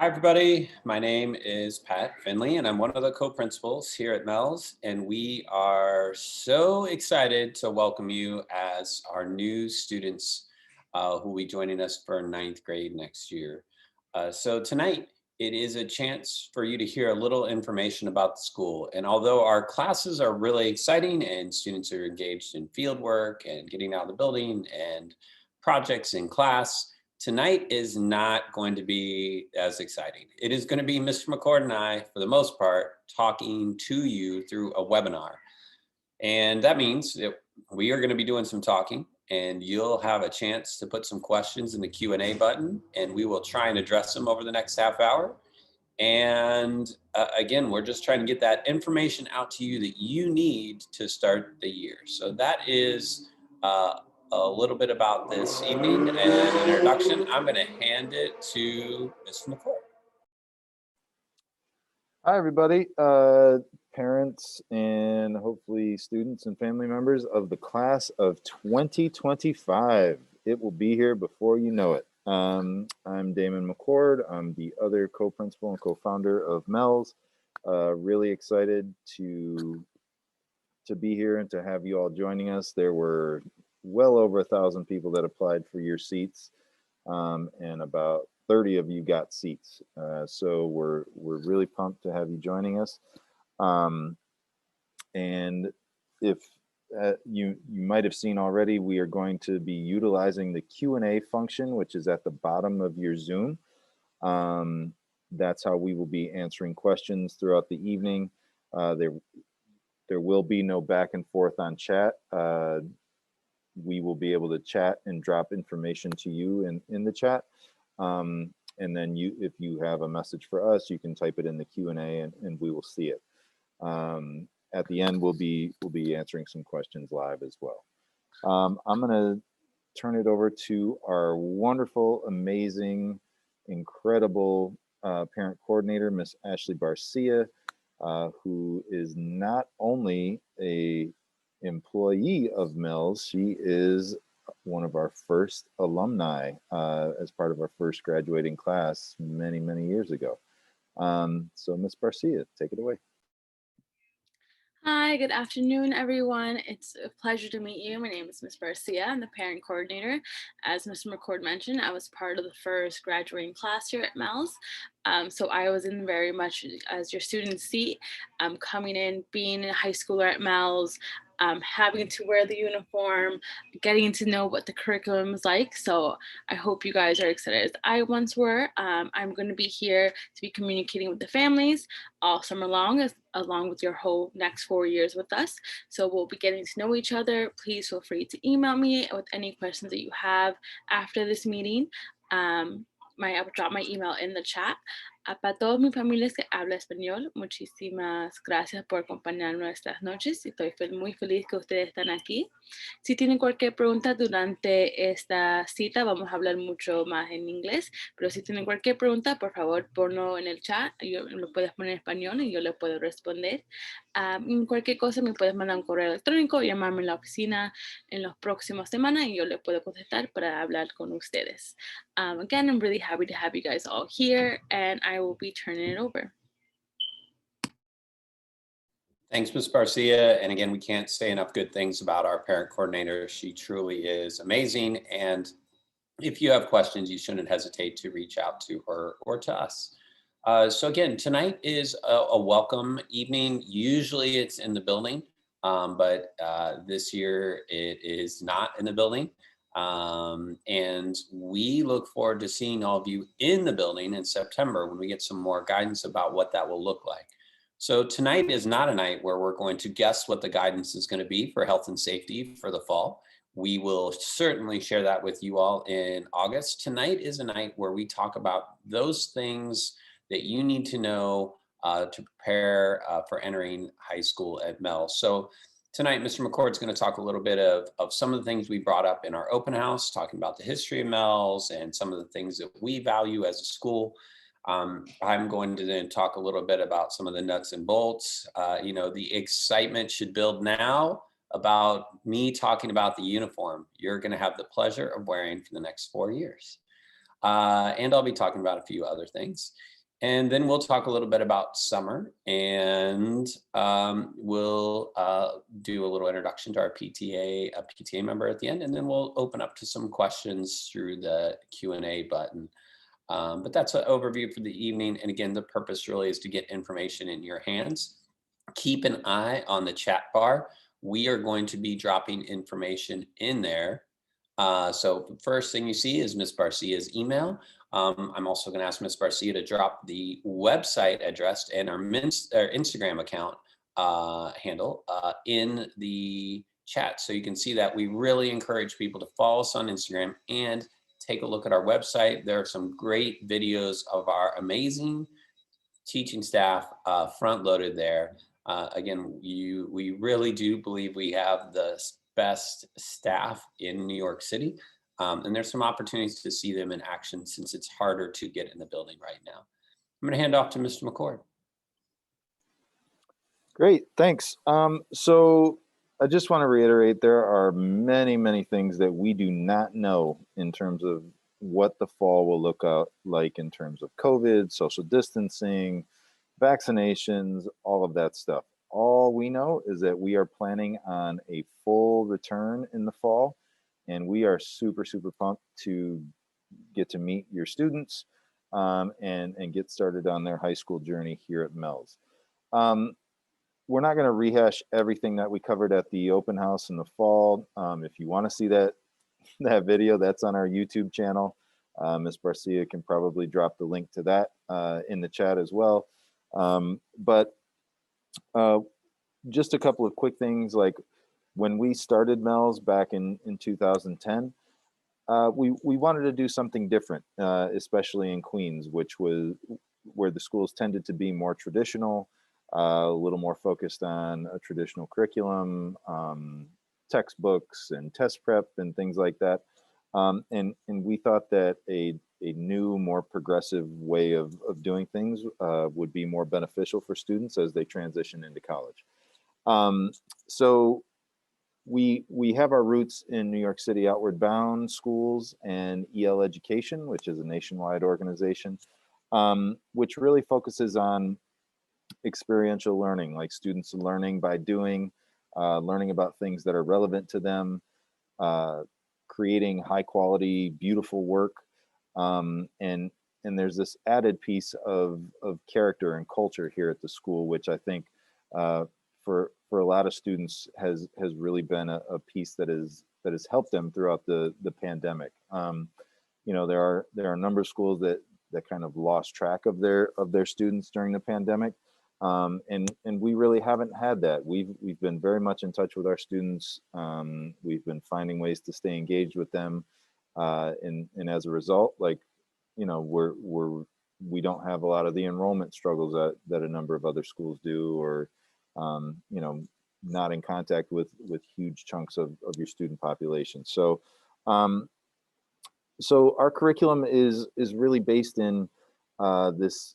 Hi, everybody. My name is Pat Finley, and I'm one of the co-principals here at Mel's. And we are so excited to welcome you as our new students who will be joining us for ninth grade next year. So tonight, it is a chance for you to hear a little information about the school. And although our classes are really exciting and students are engaged in field work and getting out of the building and projects in class, tonight is not going to be as exciting. It is going to be Mr. McCord and I, for the most part, talking to you through a webinar. And that means that we are going to be doing some talking and you'll have a chance to put some questions in the Q&A button and we will try and address them over the next half hour. And again, we're just trying to get that information out to you that you need to start the year. So that is a little bit about this evening and an introduction. I'm going to hand it to Mr. McCoy. Hi, everybody, parents and hopefully students and family members of the class of 2025. It will be here before you know it. I'm Damon McCord. I'm the other co-principal and co-founder of Mel's. Really excited to be here and to have you all joining us. There were well over 1,000 people that applied for your seats, and about 30 of you got seats. So we're really pumped to have you joining us. And if you might have seen already, we are going to be utilizing the Q&A function, which is at the bottom of your Zoom. That's how we will be answering questions throughout the evening. There will be no back and forth on chat. We will be able to chat and drop information to you in the chat. And then if you have a message for us, you can type it in the Q&A and we will see it. At the end, we'll be answering some questions live as well. I'm gonna turn it over to our wonderful, amazing, incredible parent coordinator, Miss Ashley Barcia, who is not only a employee of Mel's, she is one of our first alumni as part of our first graduating class many years ago. So Miss Barcia, take it away. Hi, good afternoon, everyone. It's a pleasure to meet you. My name is Ms. Barcia. I'm the parent coordinator. As Mr. McCord mentioned, I was part of the first graduating class here at Mel's. So I was in very much as your student seat, coming in, being a high schooler at Mel's, having to wear the uniform, getting to know what the curriculum is like. So I hope you guys are excited as I once were. I'm going to be here to be communicating with the families all summer long, along with your whole next 4 years with us. So we'll be getting to know each other. Please feel free to email me with any questions that you have after this meeting. I will drop my email in the chat. Para todos mis familias que habla español, muchísimas gracias por acompañarnos estas noches. Estoy muy feliz que ustedes están aquí. Si tienen cualquier pregunta durante esta cita, vamos a hablar mucho más en inglés, pero si tienen cualquier pregunta, por favor, ponlo en el chat. Yo lo puedes poner en español y yo le puedo responder. Cualquier cosa me puedes mandar un correo electrónico o llamarme en la oficina en las próximas semanas y yo le puedo contestar para hablar con ustedes. Again, I'm really happy to have you guys all here, and I will be turning it over. Thanks, Ms. Barcia. And again, we can't say enough good things about our parent coordinator. She truly is amazing. And if you have questions, you shouldn't hesitate to reach out to her or to us. So again, tonight is a welcome evening. Usually it's in the building, but this year it is not in the building. And we look forward to seeing all of you in the building in September when we get some more guidance about what that will look like. So tonight is not a night where we're going to guess what the guidance is going to be for health and safety for the fall. We will certainly share that with you all in August. Tonight is a night where we talk about those things that you need to know to prepare for entering high school at Mel. So tonight, Mr. McCord is going to talk a little bit of some of the things we brought up in our open house, talking about the history of Mel's and some of the things that we value as a school. I'm going to then talk a little bit about some of the nuts and bolts. The excitement should build now about me talking about the uniform you're going to have the pleasure of wearing for the next 4 years. And I'll be talking about a few other things. And then we'll talk a little bit about summer, and we'll do a little introduction to our PTA member at the end, and then we'll open up to some questions through the Q&A button. But that's an overview for the evening. And again, the purpose really is to get information in your hands. Keep an eye on the chat bar. We are going to be dropping information in there. So the first thing you see is Ms. Barcia's email. I'm also going to ask Ms. Barcia to drop the website address and our Instagram account handle in the chat, so you can see that. We really encourage people to follow us on Instagram and take a look at our website. There are some great videos of our amazing teaching staff front loaded there. Again, we really do believe we have the best staff in New York City. And there's some opportunities to see them in action since it's harder to get in the building right now. I'm going to hand off to Mr. McCord. Great, thanks. So I just want to reiterate, there are many, many things that we do not know in terms of what the fall will look like in terms of COVID, social distancing, vaccinations, all of that stuff. All we know is that we are planning on a full return in the fall, and we are super, super pumped to get to meet your students and get started on their high school journey here at Mel's. We're not going to rehash everything that we covered at the open house in the fall. If you want to see that video, that's on our YouTube channel. Ms. Barcia can probably drop the link to that in the chat as well. But just a couple of quick things, like when we started Mel's back in 2010, we wanted to do something different, especially in Queens, which was where the schools tended to be more traditional, a little more focused on a traditional curriculum, textbooks and test prep and things like that. And we thought that a new, more progressive way of doing things would be more beneficial for students as they transition into college. So we have our roots in New York City Outward Bound Schools and EL Education, which is a nationwide organization, which really focuses on experiential learning, like students learning by doing, learning about things that are relevant to them, creating high quality, beautiful work. And there's this added piece of character and culture here at the school, which I think for a lot of students has really been a piece that has helped them throughout the pandemic. You know, there are a number of schools that kind of lost track of their students during the pandemic. And we really haven't had that. We've been very much in touch with our students. We've been finding ways to stay engaged with them. And as a result, like, you know, we don't have a lot of the enrollment struggles that a number of other schools do, or, you know, not in contact with huge chunks of your student population. So, so our curriculum is really based in this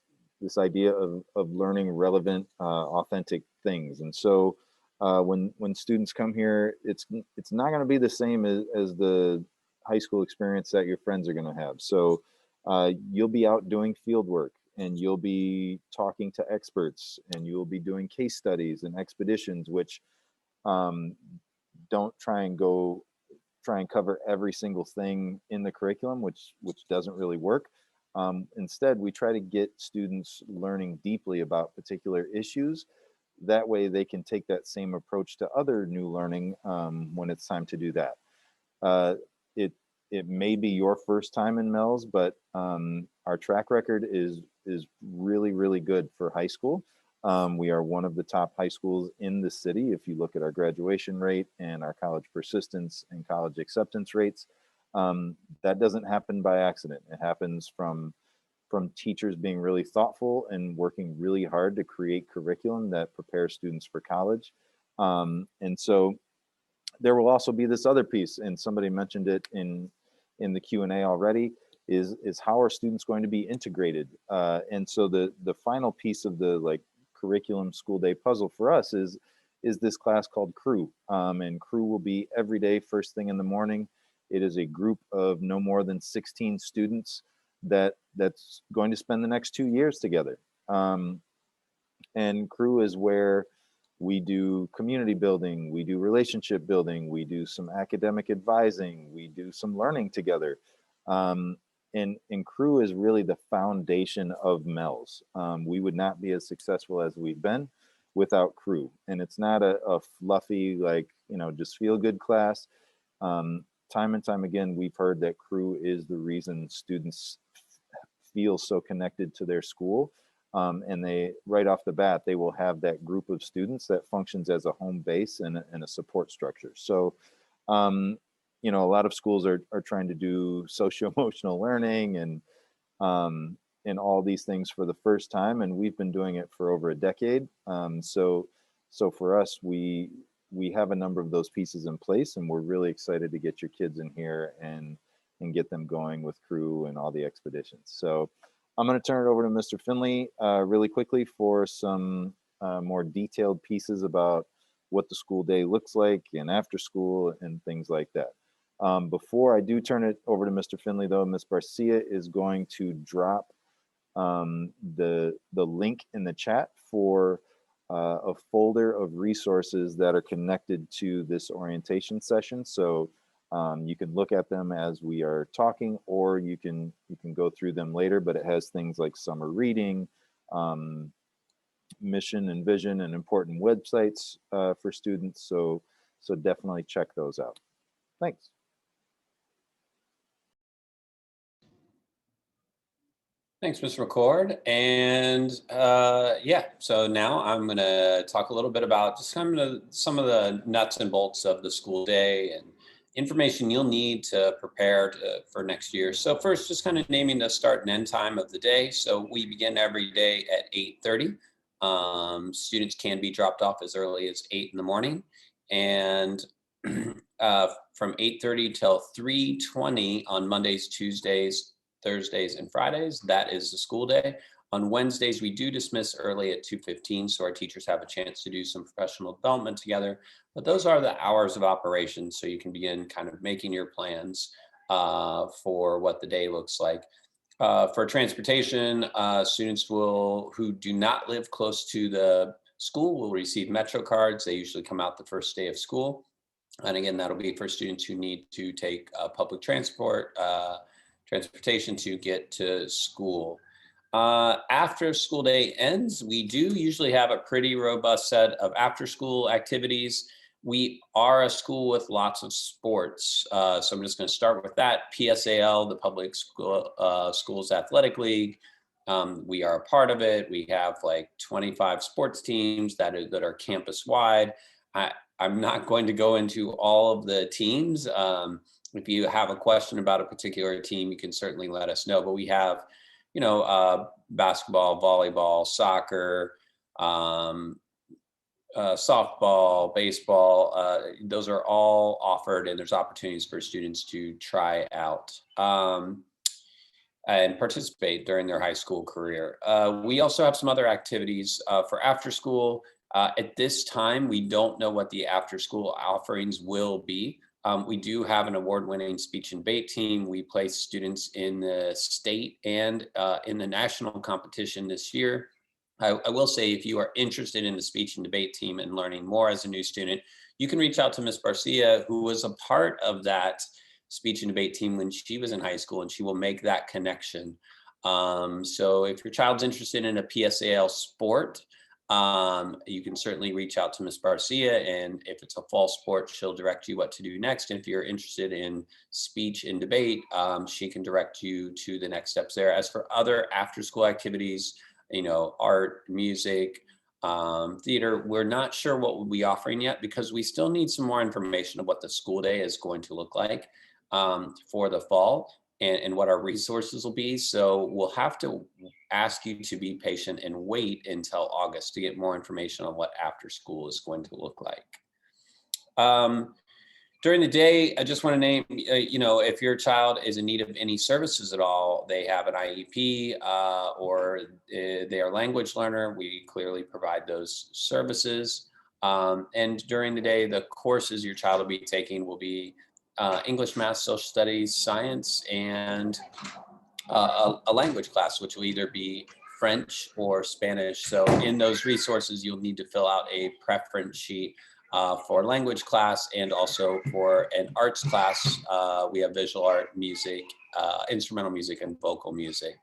idea of learning relevant, authentic things. And so when students come here, it's not going to be the same as the high school experience that your friends are going to have. So you'll be out doing field work, and you'll be talking to experts, and you'll be doing case studies and expeditions, which don't try and cover every single thing in the curriculum, which doesn't really work. Instead, we try to get students learning deeply about particular issues. That way they can take that same approach to other new learning when it's time to do that. It may be your first time in Mel's, but our track record is really, really good for high school. We are one of the top high schools in the city if you look at our graduation rate and our college persistence and college acceptance rates. That doesn't happen by accident. It happens from teachers being really thoughtful and working really hard to create curriculum that prepares students for college. And so there will also be this other piece, and somebody mentioned it in the Q&A already, is how are students going to be integrated? And so the final piece of the curriculum school day puzzle for us is this class called Crew. And Crew will be every day, first thing in the morning. It is a group of no more than 16 students that's going to spend the next 2 years together. And Crew is where we do community building, we do relationship building, we do some academic advising, we do some learning together. And Crew is really the foundation of MELS. We would not be as successful as we've been without Crew. And it's not a fluffy, like, just feel good class. Time and time again, we've heard that Crew is the reason students feel so connected to their school. And they, right off the bat, they will have that group of students that functions as a home base and a support structure. So, a lot of schools are trying to do socio-emotional learning and all these things for the first time, and we've been doing it for over a decade. So for us, we have a number of those pieces in place, and we're really excited to get your kids in here and get them going with Crew and all the expeditions. So I'm going to turn it over to Mr. Finley really quickly for some more detailed pieces about what the school day looks like and after school and things like that. Before I do turn it over to Mr. Finley, though, Ms. Barcia is going to drop the link in the chat for a folder of resources that are connected to this orientation session. So you can look at them as we are talking, or you can go through them later, but it has things like summer reading, mission and vision, and important websites for students. So definitely check those out. Thanks. Thanks, Mr. McCord. And so now I'm going to talk a little bit about just some of the nuts and bolts of the school day and information you'll need to prepare for next year. So first, just kind of naming the start and end time of the day. So we begin every day at 8:30. Students can be dropped off as early as 8 in the morning. And from 8:30 till 3:20 on Mondays, Tuesdays, Thursdays, and Fridays, that is the school day. On Wednesdays, we do dismiss early at 2:15, so our teachers have a chance to do some professional development together. But those are the hours of operation, so you can begin kind of making your plans for what the day looks like. For transportation, students who do not live close to the school will receive Metro cards. They usually come out the first day of school. And again, that'll be for students who need to take public transportation to get to school. After school day ends, we do usually have a pretty robust set of after school activities. We are a school with lots of sports. So I'm just going to start with that. PSAL, the Public Schools Athletic League. We are a part of it. We have like 25 sports teams that are campus wide. I'm not going to go into all of the teams. If you have a question about a particular team, you can certainly let us know. But we have, basketball, volleyball, soccer, softball, baseball. Those are all offered, and there's opportunities for students to try out and participate during their high school career. We also have some other activities for after school. At this time, we don't know what the after school offerings will be. We do have an award-winning speech and debate team. We place students in the state and in the national competition this year. I will say, if you are interested in the speech and debate team and learning more as a new student, you can reach out to Ms. Barcia, who was a part of that speech and debate team when she was in high school, and she will make that connection. So if your child's interested in a PSAL sport, you can certainly reach out to Ms. Barcia, and if it's a fall sport, she'll direct you what to do next. And if you're interested in speech and debate, she can direct you to the next steps there. As for other after school activities, art, music, theater, we're not sure what we'll be offering yet, because we still need some more information of what the school day is going to look like for the fall, and what our resources will be. So we'll have to ask you to be patient and wait until August to get more information on what after school is going to look like. During the day, I just want to name, if your child is in need of any services at all, they have an IEP or they are a language learner, we clearly provide those services. And during the day, the courses your child will be taking will be English, math, social studies, science, and a language class, which will either be French or Spanish. So in those resources, you'll need to fill out a preference sheet for language class, and also for an arts class. We have visual art, music, instrumental music, and vocal music.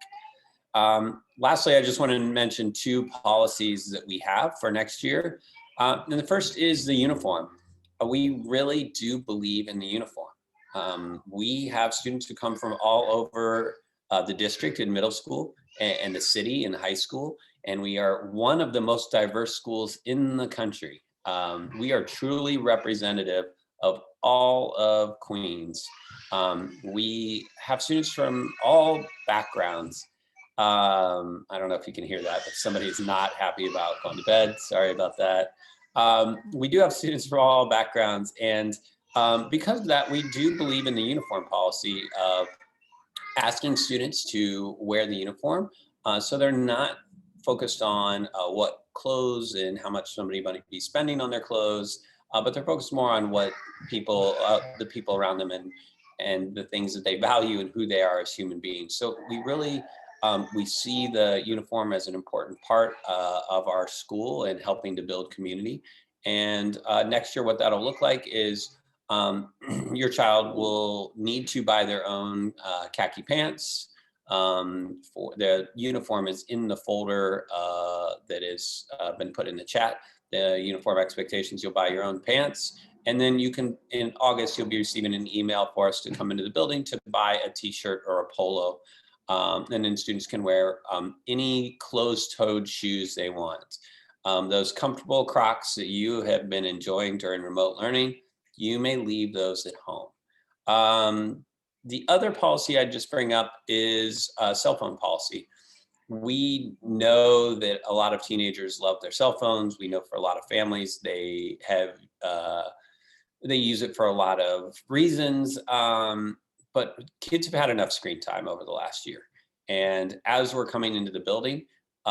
Lastly, I just want to mention two policies that we have for next year. And the first is the uniform. We really do believe in the uniform. We have students who come from all over the district in middle school and the city in high school, and we are one of the most diverse schools in the country. We are truly representative of all of Queens. We have students from all backgrounds. I don't know if you can hear that, but somebody's not happy about going to bed. Sorry about that. We do have students from all backgrounds, and because of that, we do believe in the uniform policy of asking students to wear the uniform, so they're not focused on what clothes and how much somebody might be spending on their clothes, but they're focused more on what people, the people around them, and the things that they value and who they are as human beings. So we really we see the uniform as an important part of our school and helping to build community. And next year, what that'll look like is your child will need to buy their own khaki pants. For the uniform is in the folder that has been put in the chat. The uniform expectations, you'll buy your own pants. And then you can, in August, you'll be receiving an email for us to come into the building to buy a t-shirt or a polo. And then students can wear any closed-toed shoes they want. Those comfortable Crocs that you have been enjoying during remote learning, you may leave those at home. The other policy I'd just bring up is cell phone policy. We know that a lot of teenagers love their cell phones. We know for a lot of families, they use it for a lot of reasons. But kids have had enough screen time over the last year. And as we're coming into the building,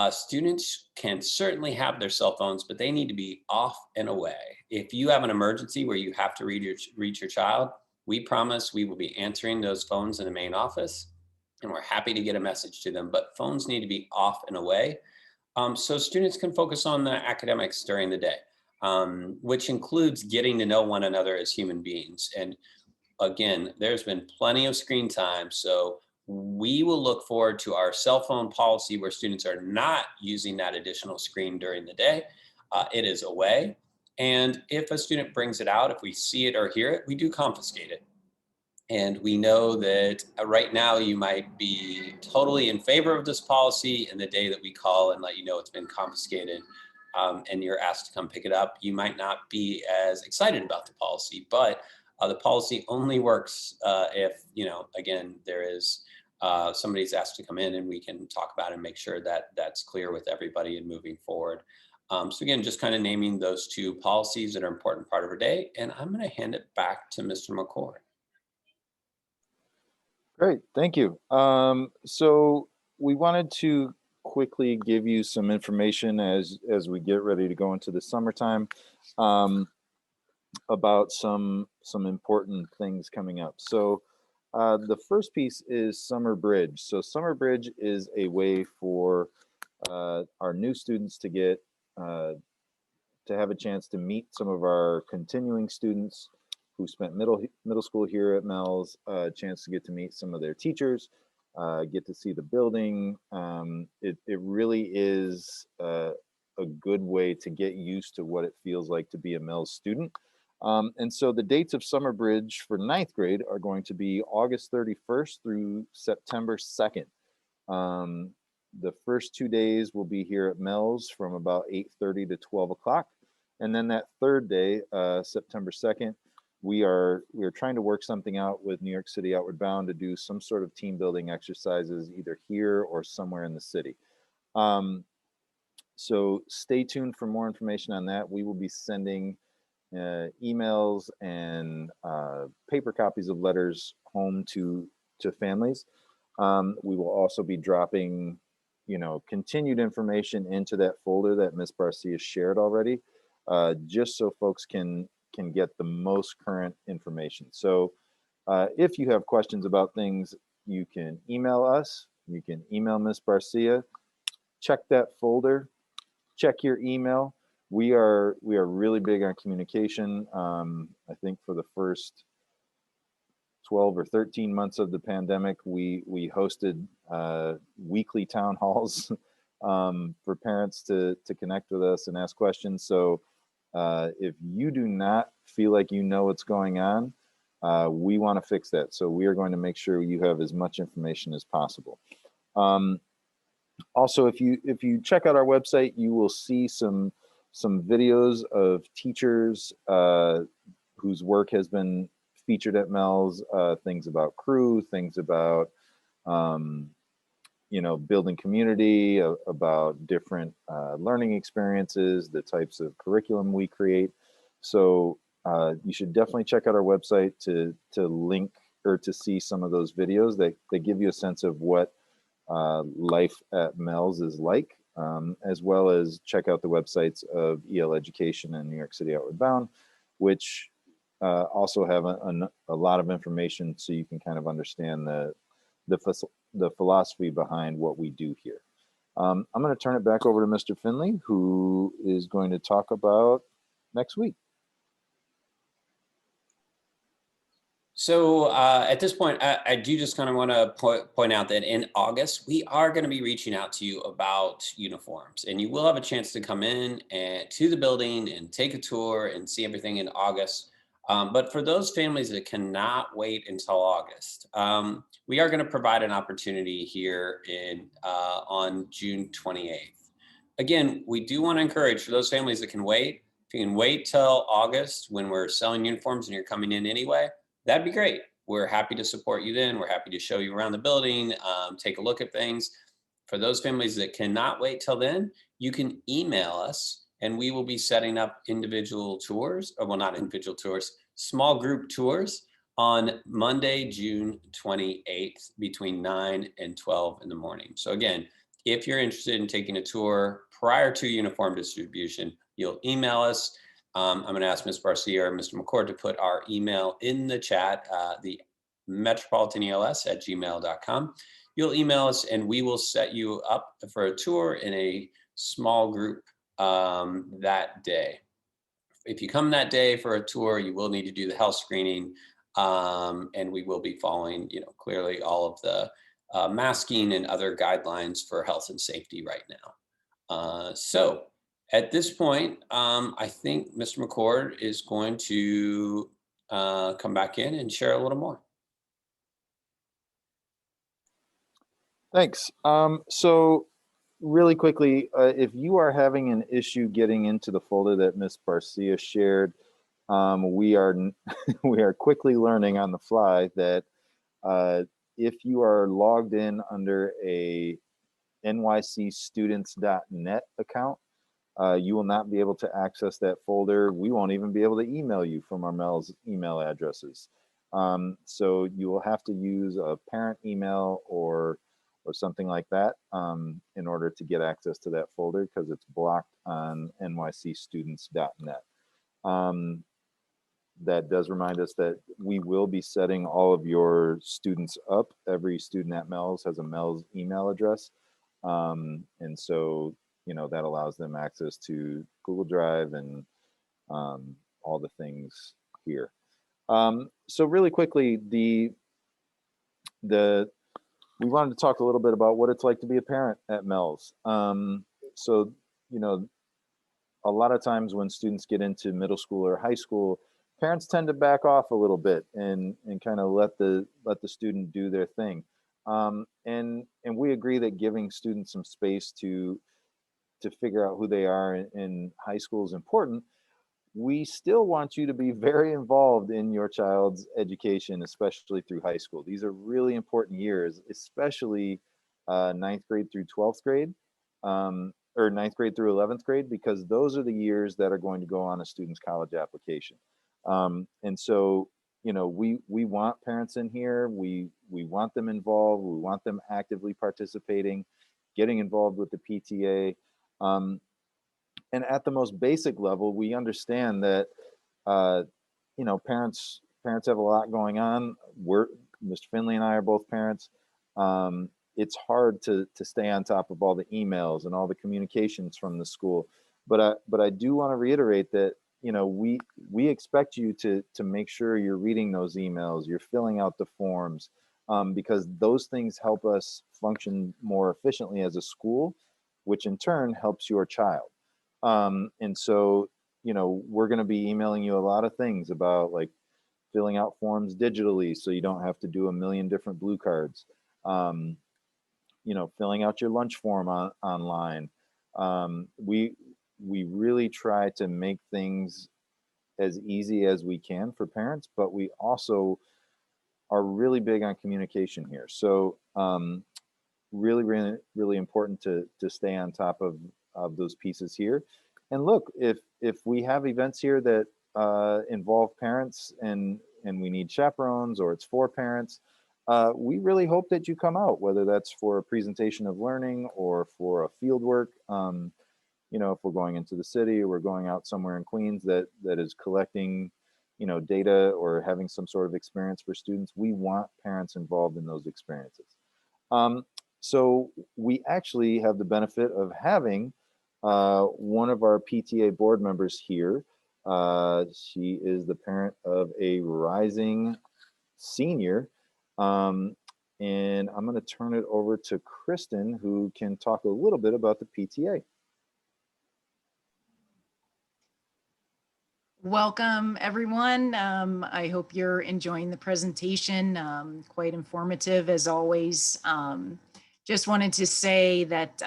students can certainly have their cell phones, but they need to be off and away. If you have an emergency where you have to reach your child, we promise we will be answering those phones in the main office, and we're happy to get a message to them, but phones need to be off and away, so students can focus on the academics during the day, which includes getting to know one another as human beings. And again, there's been plenty of screen time, so we will look forward to our cell phone policy where students are not using that additional screen during the day. It is away. And if a student brings it out, if we see it or hear it, we do confiscate it. And we know that right now you might be totally in favor of this policy, and the day that we call and let you know it's been confiscated, and you're asked to come pick it up, you might not be as excited about the policy. But the policy only works if, again, there is somebody's asked to come in, and we can talk about it and make sure that that's clear with everybody and moving forward. So again, just kind of naming those two policies that are an important part of our day. And I'm going to hand it back to Mr. McCord. Great, thank you. So we wanted to quickly give you some information as we get ready to go into the summertime, about some important things coming up. So the first piece is Summer Bridge. So Summer Bridge is a way for our new students to get to have a chance to meet some of our continuing students who spent middle school here at Mel's, a chance to get to meet some of their teachers, get to see the building. It really is a good way to get used to what it feels like to be a Mel's student. And so the dates of Summer Bridge for 9th grade are going to be August 31st through September 2nd. The first 2 days will be here at Mel's from about 8:30 to 12 o'clock. And then that third day, September 2nd, we are trying to work something out with New York City Outward Bound to do some sort of team building exercises either here or somewhere in the city. So stay tuned for more information on that. We will be sending emails and paper copies of letters home to families. We will also be dropping, continued information into that folder that Ms. Barcia shared already, just so folks can get the most current information. So if you have questions about things, you can email us, You can email Ms. Barcia, check that folder, check your email. We are really big on communication. I think for the first 12 or 13 months of the pandemic, we hosted weekly town halls for parents to connect with us and ask questions. So if you do not feel like you know what's going on, we want to fix that. So we are going to make sure you have as much information as possible. Also, if you check out our website, you will see some videos of teachers whose work has been featured at MELS, things about crew, things about building community, about different learning experiences, the types of curriculum we create. So you should definitely check out our website to link or to see some of those videos that give you a sense of what life at MELS is like, as well as check out the websites of EL Education and New York City Outward Bound, which also have a lot of information so you can kind of understand the philosophy behind what we do here. I'm going to turn it back over to Mr. Finley, who is going to talk about next week. So at this point, I do just kind of want to point out that in August, we are going to be reaching out to you about uniforms, and you will have a chance to come in to the building and take a tour and see everything in August. But for those families that cannot wait until August, we are going to provide an opportunity here on June 28th. Again, we do want to encourage for those families that can wait. If you can wait till August when we're selling uniforms and you're coming in anyway, that'd be great. We're happy to support you then. We're happy to show you around the building, take a look at things. For those families that cannot wait till then, you can email us and we will be setting up individual tours, or well, not individual tours, small group tours on Monday, June 28th between 9 and 12 in the morning. So again, if you're interested in taking a tour prior to uniform distribution, you'll email us. I'm going to ask Ms. Barcia or Mr. McCord to put our email in the chat, the metropolitanels@gmail.com. You'll email us and we will set you up for a tour in a small group that day. If you come that day for a tour, you will need to do the health screening, and we will be following, clearly all of the masking and other guidelines for health and safety right now. So at this point, I think Mr. McCord is going to come back in and share a little more. Thanks. So really quickly, if you are having an issue getting into the folder that Ms. Barcia shared, we are we are quickly learning on the fly that if you are logged in under a nycstudents.net account, you will not be able to access that folder. We won't even be able to email you from our MELS email addresses. So you will have to use a parent email or something like that in order to get access to that folder, because it's blocked on nycstudents.net. That does remind us that we will be setting all of your students up. Every student at MELS has a MELS email address. And so, that allows them access to Google Drive and all the things here. So really quickly, we wanted to talk a little bit about what it's like to be a parent at MELS. So, a lot of times when students get into middle school or high school, parents tend to back off a little bit and kind of let the student do their thing. And we agree that giving students some space to figure out who they are in high school is important. We still want you to be very involved in your child's education, especially through high school. These are really important years, especially 9th grade through 12th grade, or 9th grade through 11th grade, because those are the years that are going to go on a student's college application. And so, we want parents in here. We want them involved. We want them actively participating, getting involved with the PTA. And at the most basic level, we understand that, parents have a lot going on. Mr. Finley and I are both parents. it's hard to stay on top of all the emails and all the communications from the school. But I do want to reiterate that, you know, we expect you to make sure you're reading those emails, you're filling out the forms, because those things help us function more efficiently as a school, which in turn helps your child. And so, you know, we're going to be emailing you a lot of things about like filling out forms digitally so you don't have to do a million different blue cards. You know, filling out your lunch form online. We really try to make things as easy as we can for parents, but we also are really big on communication here. So really important to stay on top of those pieces here. And look, if we have events here that involve parents and we need chaperones, or it's for parents, we really hope that you come out, whether that's for a presentation of learning or for a field work. You know, if we're going into the city or we're going out somewhere in Queens that is collecting, you know, data or having some sort of experience for students, we want parents involved in those experiences. So we actually have the benefit of having one of our PTA board members here. She is the parent of a rising senior. And I'm going to turn it over to Kristen, who can talk a little bit about the PTA. Welcome, everyone. I hope you're enjoying the presentation. Quite informative as always. Just wanted to say that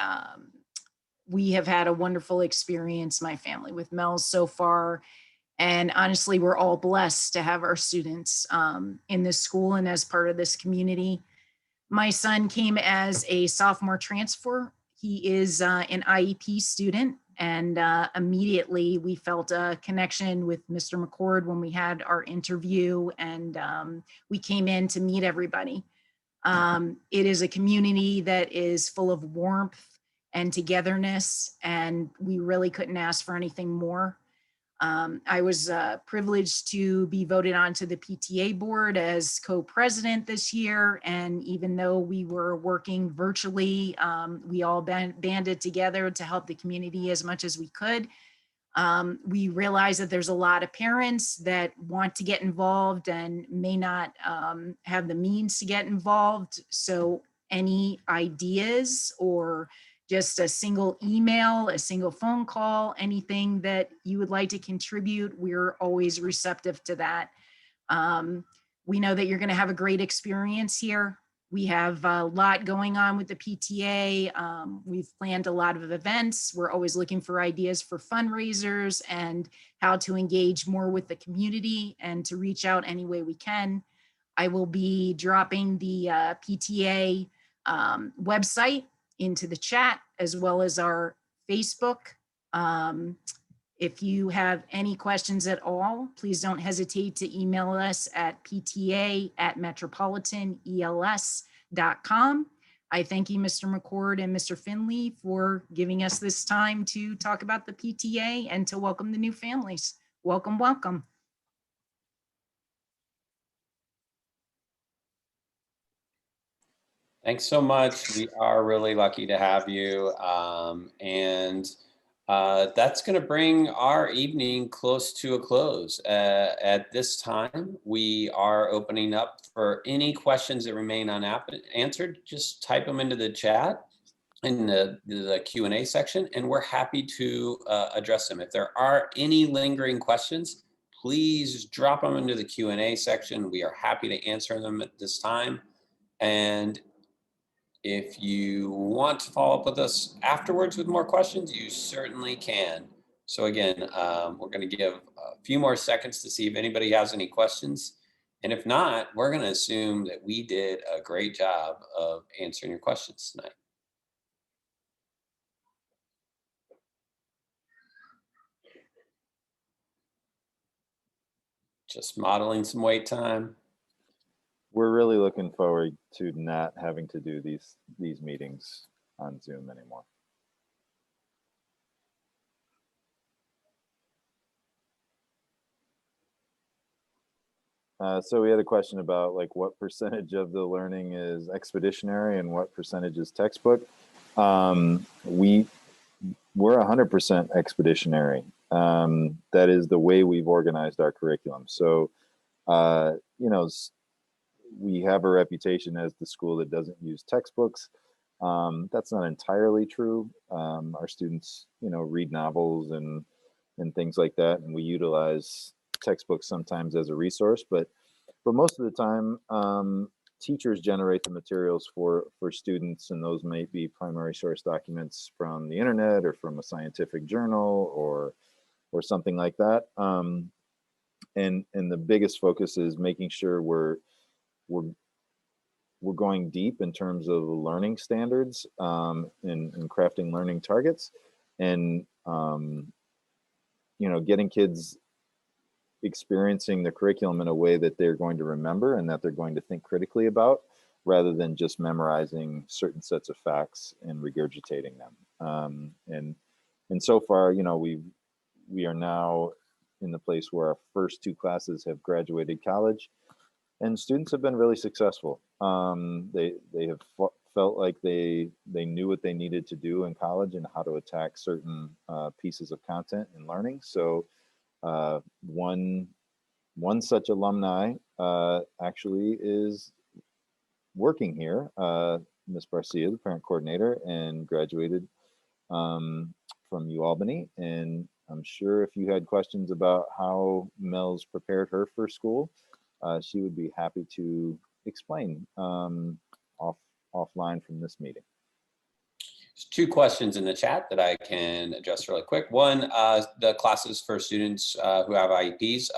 we have had a wonderful experience, my family, with MELS so far. And honestly, we're all blessed to have our students in this school and as part of this community. My son came as a sophomore transfer. He is an IEP student, and immediately we felt a connection with Mr. McCord when we had our interview, and we came in to meet everybody. It is a community that is full of warmth and togetherness, and we really couldn't ask for anything more. I was privileged to be voted onto the PTA board as co-president this year. And even though we were working virtually, we all banded together to help the community as much as we could. We realize that there's a lot of parents that want to get involved and may not have the means to get involved. So any ideas or just a single email, a single phone call, anything that you would like to contribute, we're always receptive to that. We know that you're going to have a great experience here. We have a lot going on with the PTA. We've planned a lot of events. We're always looking for ideas for fundraisers and how to engage more with the community and to reach out any way we can. I will be dropping the PTA website into the chat, as well as our Facebook. If you have any questions at all, please don't hesitate to email us at pta@metropolitanels.com. I thank you, Mr. McCord and Mr. Finley, for giving us this time to talk about the PTA and to welcome the new families. Welcome, welcome. Thanks so much. We are really lucky to have you. That's going to bring our evening close to a close. At this time, we are opening up for any questions that remain unanswered. Just type them into the chat in the Q&A section, and we're happy to address them. If there are any lingering questions, please drop them into the Q&A section. We are happy to answer them at this time. And if you want to follow up with us afterwards with more questions, you certainly can. So again, we're going to give a few more seconds to see if anybody has any questions. And if not, we're going to assume that we did a great job of answering your questions tonight. Just modeling some wait time. We're really looking forward to not having to do these meetings on Zoom anymore. So we had a question about like what percentage of the learning is expeditionary and what percentage is textbook. We're 100% expeditionary. That is the way we've organized our curriculum. So, you know, we have a reputation as the school that doesn't use textbooks. That's not entirely true. Our students, you know, read novels and things like that, and we utilize textbooks sometimes as a resource, but most of the time, teachers generate the materials for students, and those may be primary source documents from the internet or from a scientific journal or something like that. And the biggest focus is making sure we're going deep in terms of learning standards, and crafting learning targets, and you know, getting kids experiencing the curriculum in a way that they're going to remember and that they're going to think critically about, rather than just memorizing certain sets of facts and regurgitating them. And so far, you know, we are now in the place where our first two classes have graduated college, and students have been really successful. They have felt like they knew what they needed to do in college and how to attack certain pieces of content and learning. So one such alumni actually is working here, Ms. Barcia, the parent coordinator, and graduated from UAlbany. And I'm sure if you had questions about how Mel's prepared her for school, she would be happy to explain offline from this meeting. There's two questions in the chat that I can address really quick. One, the classes for students who have IEPs.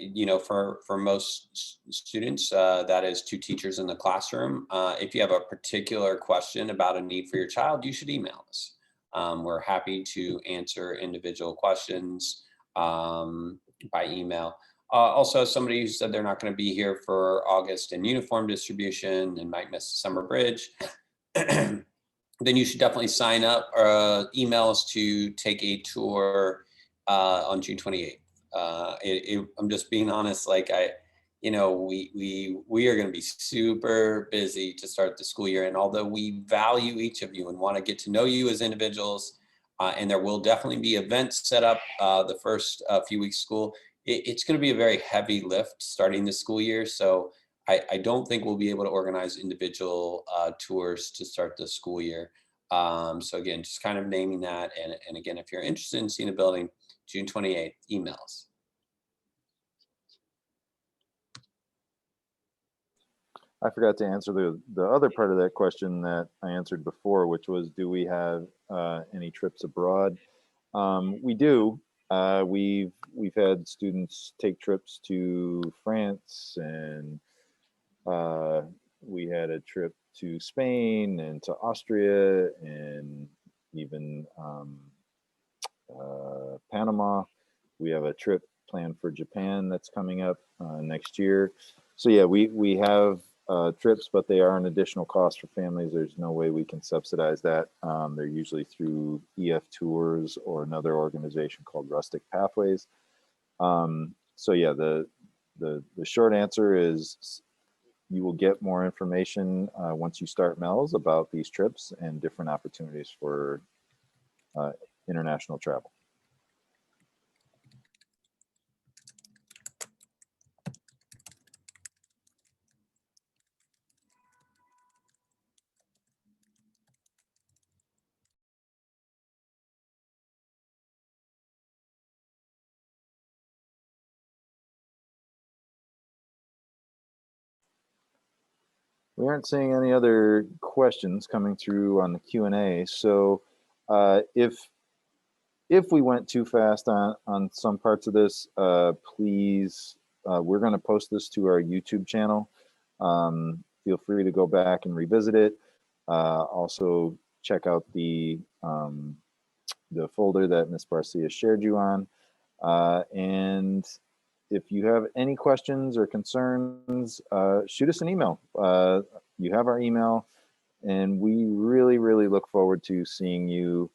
You know, for most students, that is 2 teachers in the classroom. If you have a particular question about a need for your child, you should email us. We're happy to answer individual questions by email. Also, somebody who said they're not going to be here for August and uniform distribution and might miss summer bridge. Then you should definitely sign up or email us to take a tour on June 28th. I'm just being honest, like you know, we are going to be super busy to start the school year. And although we value each of you and want to get to know you as individuals, and there will definitely be events set up the first few weeks of school, it's going to be a very heavy lift starting the school year. So I don't think we'll be able to organize individual tours to start the school year. So again, just kind of naming that. And again, if you're interested in seeing a building, June 28th, emails. I forgot to answer the other part of that question that I answered before, which was, do we have any trips abroad? We do. We've had students take trips to France, and we had a trip to Spain and to Austria, and even Panama. We have a trip planned for Japan that's coming up next year. So yeah, we have trips, but they are an additional cost for families. There's no way we can subsidize that. They're usually through EF Tours or another organization called Rustic Pathways. So yeah, the short answer is you will get more information once you start MELS about these trips and different opportunities for international travel. We aren't seeing any other questions coming through on the Q&A. So if we went too fast on some parts of this, please, we're going to post this to our YouTube channel. Feel free to go back and revisit it. Also check out the folder that Ms. Barcia shared you on. And if you have any questions or concerns, shoot us an email. You have our email, and we really, really look forward to seeing you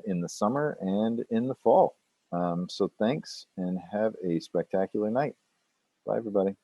in the summer and in the fall. So thanks, and have a spectacular night. Bye, everybody.